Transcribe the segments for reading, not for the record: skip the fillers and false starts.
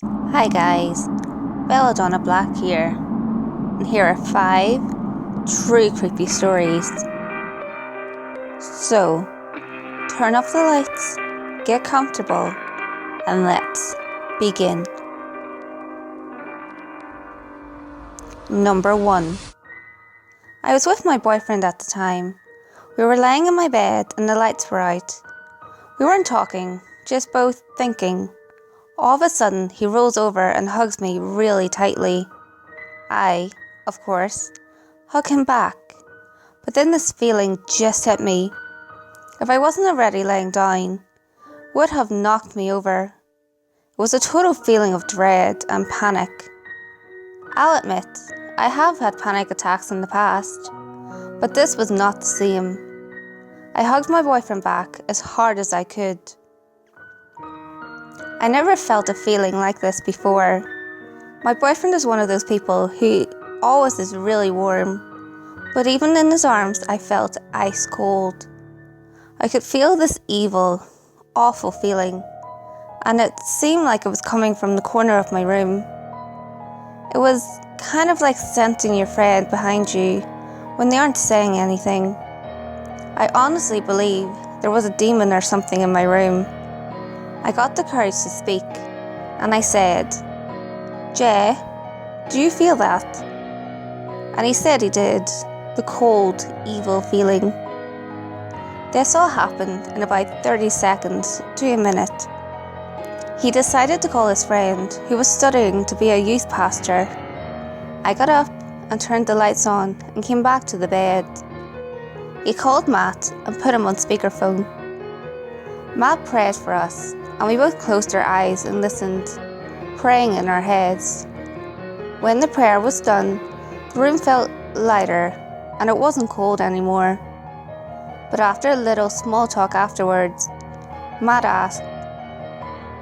Hi guys, BellaDonna Black here, and here are 5 true creepy stories. So, turn off the lights, get comfortable, and let's begin. Number 1. I was with my boyfriend at the time. We were lying in my bed and the lights were out. We weren't talking, just both thinking. All of a sudden, he rolls over and hugs me really tightly. I, of course, hug him back. But then this feeling just hit me. If I wasn't already laying down, it would have knocked me over. It was a total feeling of dread and panic. I'll admit, I have had panic attacks in the past, but this was not the same. I hugged my boyfriend back as hard as I could. I never felt a feeling like this before. My boyfriend is one of those people who always is really warm, but even in his arms I felt ice cold. I could feel this evil, awful feeling, and it seemed like it was coming from the corner of my room. It was kind of like sensing your friend behind you when they aren't saying anything. I honestly believe there was a demon or something in my room. I got the courage to speak, and I said, "Jay, do you feel that?" And he said he did, the cold, evil feeling. This all happened in about 30 seconds to a minute. He decided to call his friend, who was studying to be a youth pastor. I got up and turned the lights on and came back to the bed. He called Matt and put him on speakerphone. Matt prayed for us, and we both closed our eyes and listened, praying in our heads. When the prayer was done, the room felt lighter, and it wasn't cold anymore. But after a little small talk afterwards, Matt asked,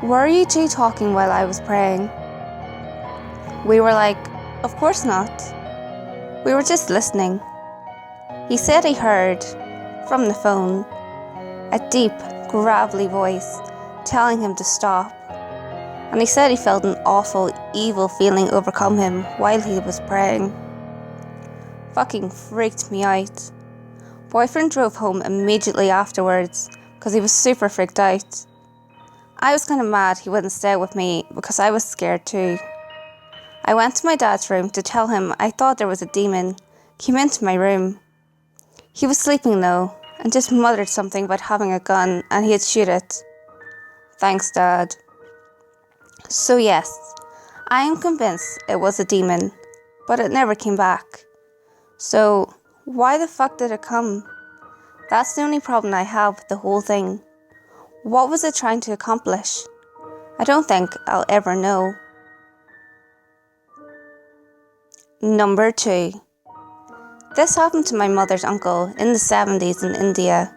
"Were you two talking while I was praying?" We were like, "Of course not. We were just listening." He said he heard, from the phone, a deep, gravelly voice telling him to stop, and he said he felt an awful, evil feeling overcome him while he was praying. Fucking freaked me out. Boyfriend drove home immediately afterwards because he was super freaked out. I was kind of mad he wouldn't stay with me because I was scared too. I went to my dad's room to tell him I thought there was a demon came into my room. He was sleeping though, and just muttered something about having a gun and he'd shoot it. Thanks, Dad. So yes, I am convinced it was a demon, but it never came back. So why the fuck did it come? That's the only problem I have with the whole thing. What was it trying to accomplish? I don't think I'll ever know. Number 2. This happened to my mother's uncle in the 70s in India.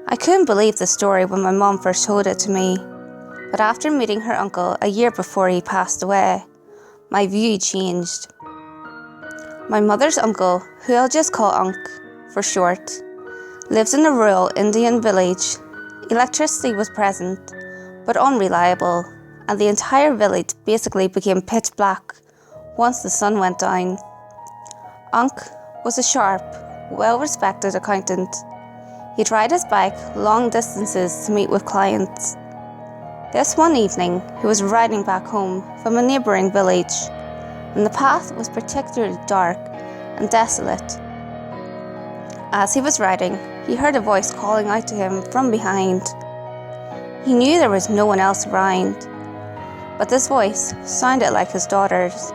I couldn't believe the story when my mom first told it to me, but after meeting her uncle a year before he passed away, my view changed. My mother's uncle, who I'll just call Unc for short, lived in a rural Indian village. Electricity was present, but unreliable, and the entire village basically became pitch black once the sun went down. Unc was a sharp, well-respected accountant. He'd ride his bike long distances to meet with clients. This one evening, he was riding back home from a neighbouring village, and the path was particularly dark and desolate. As he was riding, he heard a voice calling out to him from behind. He knew there was no one else around, but this voice sounded like his daughter's.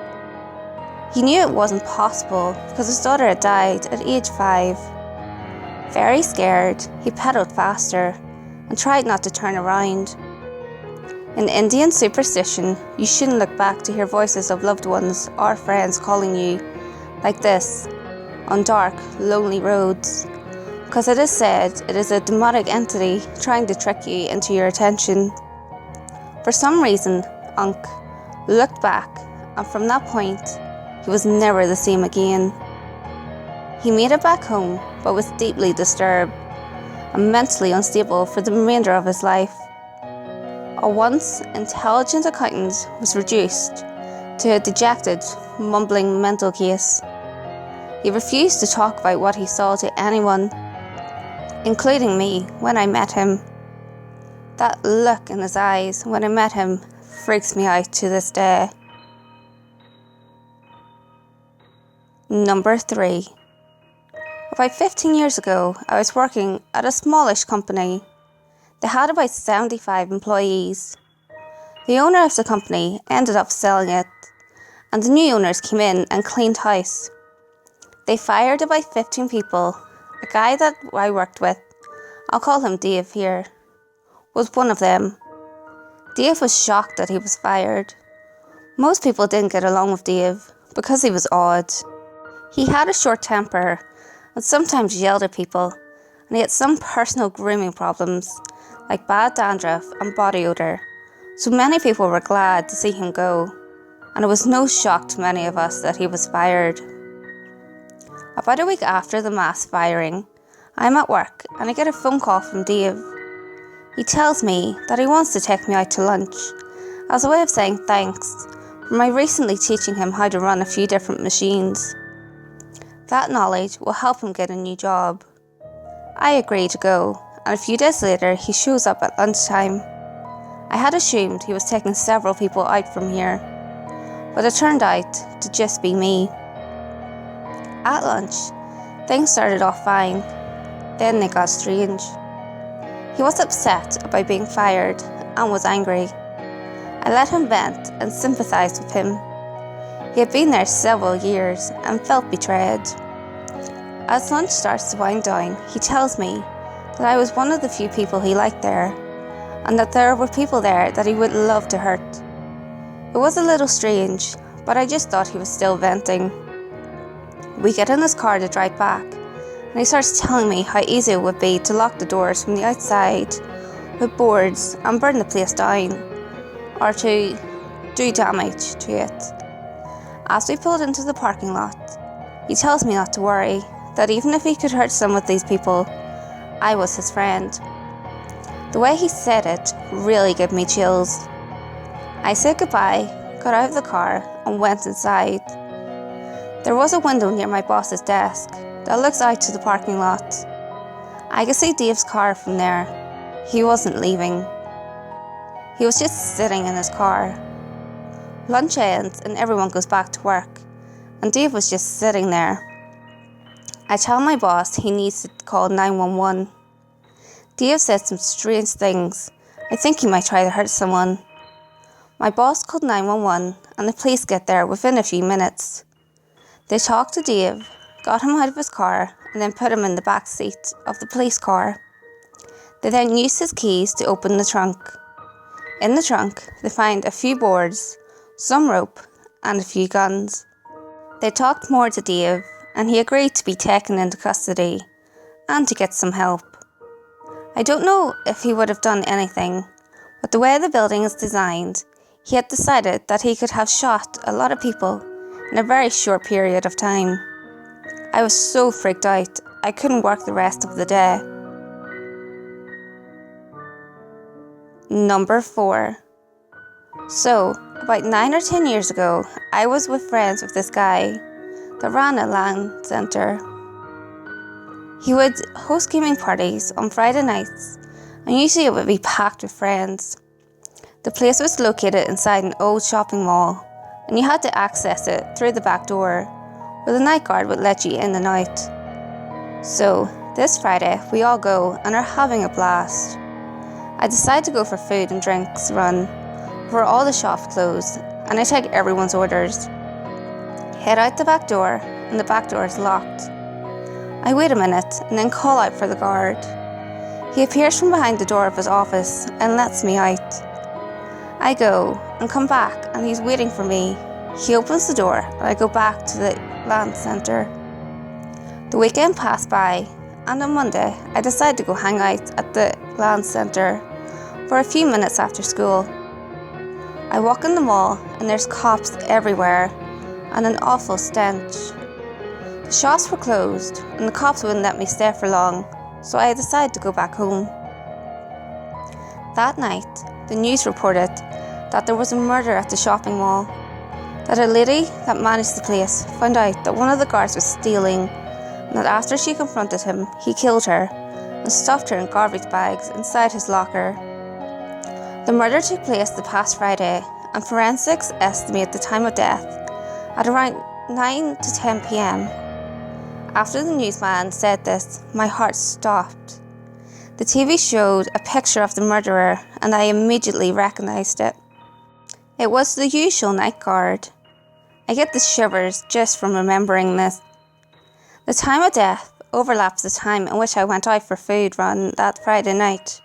He knew it wasn't possible because his daughter had died at age 5. Very scared, he pedalled faster and tried not to turn around. In Indian superstition, you shouldn't look back to hear voices of loved ones or friends calling you like this on dark, lonely roads, because it is said it is a demonic entity trying to trick you into your attention. For some reason, Unc looked back, and from that point, he was never the same again. He made it back home, but was deeply disturbed and mentally unstable for the remainder of his life. A once intelligent accountant was reduced to a dejected, mumbling mental case. He refused to talk about what he saw to anyone, including me, when I met him. That look in his eyes when I met him freaks me out to this day. Number 3. About 15 years ago, I was working at a smallish company. They had about 75 employees. The owner of the company ended up selling it, and the new owners came in and cleaned house. They fired about 15 people. A guy that I worked with, I'll call him Dave here, was one of them. Dave was shocked that he was fired. Most people didn't get along with Dave because he was odd. He had a short temper and sometimes yelled at people, and he had some personal grooming problems like bad dandruff and body odour, so many people were glad to see him go, and it was no shock to many of us that he was fired. About a week after the mass firing, I'm at work and I get a phone call from Dave. He tells me that he wants to take me out to lunch as a way of saying thanks for my recently teaching him how to run a few different machines. That knowledge will help him get a new job. I agree to go, and a few days later he shows up at lunchtime. I had assumed he was taking several people out from here, but it turned out to just be me. At lunch, things started off fine, then they got strange. He was upset about being fired and was angry. I let him vent and sympathised with him. He had been there several years and felt betrayed. As lunch starts to wind down, he tells me that I was one of the few people he liked there, and that there were people there that he would love to hurt. It was a little strange, but I just thought he was still venting. We get in his car to drive back, and he starts telling me how easy it would be to lock the doors from the outside with boards and burn the place down, or to do damage to it. As we pulled into the parking lot, he tells me not to worry, that even if he could hurt some of these people, I was his friend. The way he said it really gave me chills. I said goodbye, got out of the car, and went inside. There was a window near my boss's desk that looks out to the parking lot. I could see Dave's car from there. He wasn't leaving. He was just sitting in his car. Lunch ends and everyone goes back to work, and Dave was just sitting there. I tell my boss he needs to call 911. Dave said some strange things. I think he might try to hurt someone. My boss called 911 and the police get there within a few minutes. They talked to Dave, got him out of his car, and then put him in the back seat of the police car. They then used his keys to open the trunk. In the trunk, they found a few boards, some rope, and a few guns. They talked more to Dave, and he agreed to be taken into custody and to get some help. I don't know if he would have done anything, but the way the building is designed, he had decided that he could have shot a lot of people in a very short period of time. I was so freaked out, I couldn't work the rest of the day. Number 4. So, about 9 or 10 years ago, I was with friends with this guy that ran a LAN centre. He would host gaming parties on Friday nights, and usually it would be packed with friends. The place was located inside an old shopping mall, and you had to access it through the back door, where the night guard would let you in and out. So, this Friday, we all go and are having a blast. I decide to go for food and drinks run, where all the shops closed, and I take everyone's orders. Head out the back door, and the back door is locked. I wait a minute, and then call out for the guard. He appears from behind the door of his office, and lets me out. I go, and come back, and he's waiting for me. He opens the door, and I go back to the LAN centre. The weekend passed by, and on Monday, I decide to go hang out at the LAN centre for a few minutes after school. I walk in the mall, and there's cops everywhere, and an awful stench. The shops were closed, and the cops wouldn't let me stay for long, so I decided to go back home. That night, the news reported that there was a murder at the shopping mall, that a lady that managed the place found out that one of the guards was stealing, and that after she confronted him, he killed her and stuffed her in garbage bags inside his locker. The murder took place the past Friday, and forensics estimate the time of death at around 9 to 10 p.m. After the newsman said this, my heart stopped. The TV showed a picture of the murderer, and I immediately recognised it. It was the usual night guard. I get the shivers just from remembering this. The time of death overlaps the time in which I went out for food run that Friday night,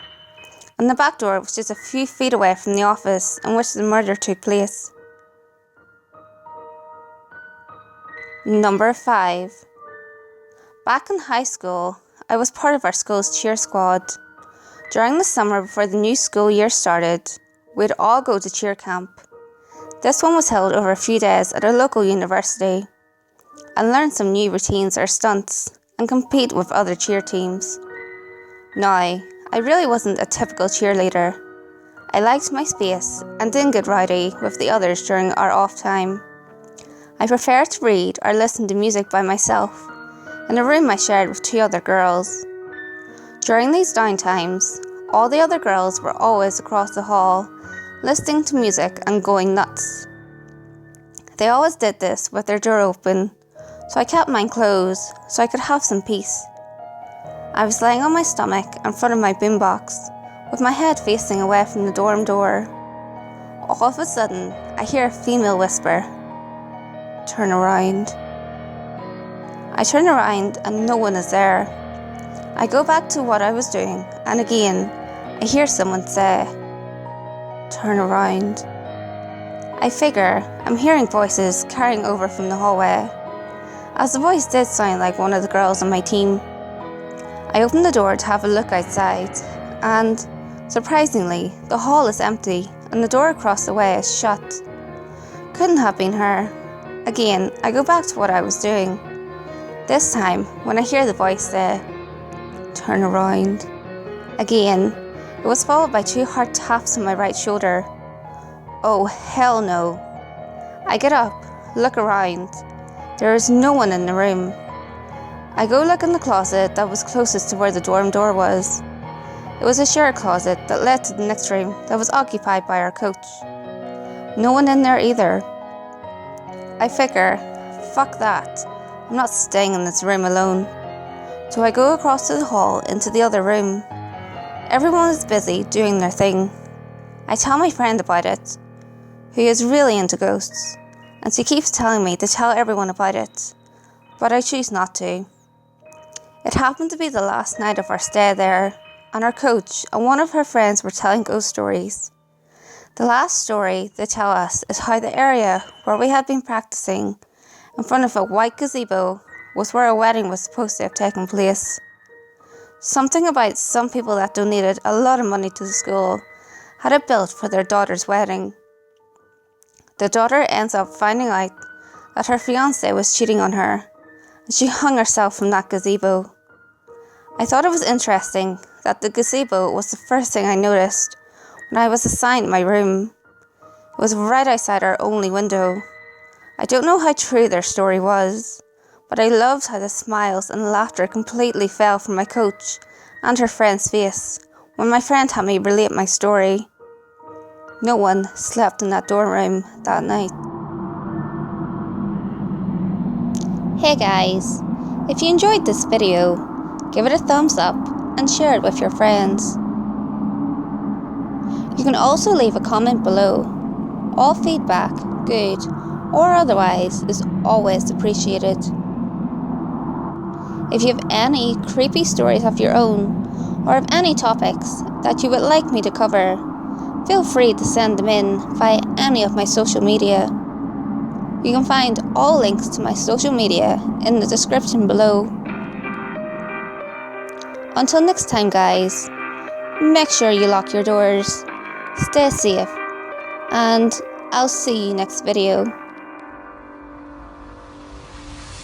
and the back door was just a few feet away from the office in which the murder took place. Number 5. Back in high school, I was part of our school's cheer squad. During the summer before the new school year started, we'd all go to cheer camp. This one was held over a few days at our local university, and learn some new routines or stunts, and compete with other cheer teams. Now, I really wasn't a typical cheerleader. I liked my space and didn't get rowdy with the others during our off time. I preferred to read or listen to music by myself, in a room I shared with 2 other girls. During these downtimes, all the other girls were always across the hall, listening to music and going nuts. They always did this with their door open, so I kept mine closed so I could have some peace. I was lying on my stomach in front of my boombox, with my head facing away from the dorm door. All of a sudden, I hear a female whisper, "Turn around." I turn around and no one is there. I go back to what I was doing, and again, I hear someone say, "Turn around." I figure I'm hearing voices carrying over from the hallway, as the voice did sound like one of the girls on my team. I open the door to have a look outside, and, surprisingly, the hall is empty and the door across the way is shut. Couldn't have been her. Again, I go back to what I was doing. This time, when I hear the voice say, "Turn around," again, it was followed by 2 hard taps on my right shoulder. Oh, hell no. I get up, look around. There is no one in the room. I go look in the closet that was closest to where the dorm door was. It was a shared closet that led to the next room that was occupied by our coach. No one in there either. I figure, fuck that. I'm not staying in this room alone. So I go across to the hall into the other room. Everyone is busy doing their thing. I tell my friend about it, who is really into ghosts, and she keeps telling me to tell everyone about it, but I choose not to. It happened to be the last night of our stay there, and our coach and one of her friends were telling ghost stories. The last story they tell us is how the area where we had been practicing, in front of a white gazebo, was where a wedding was supposed to have taken place. Something about some people that donated a lot of money to the school had it built for their daughter's wedding. The daughter ends up finding out that her fiancé was cheating on her, and she hung herself from that gazebo. I thought it was interesting that the gazebo was the first thing I noticed when I was assigned my room. It was right outside our only window. I don't know how true their story was, but I loved how the smiles and laughter completely fell from my coach and her friend's face when my friend had me relate my story. No one slept in that dorm room that night. Hey guys, if you enjoyed this video, give it a thumbs up and share it with your friends. You can also leave a comment below. All feedback, good or otherwise, is always appreciated. If you have any creepy stories of your own, or have any topics that you would like me to cover, feel free to send them in via any of my social media. You can find all links to my social media in the description below. Until next time guys, make sure you lock your doors, stay safe, and I'll see you next video.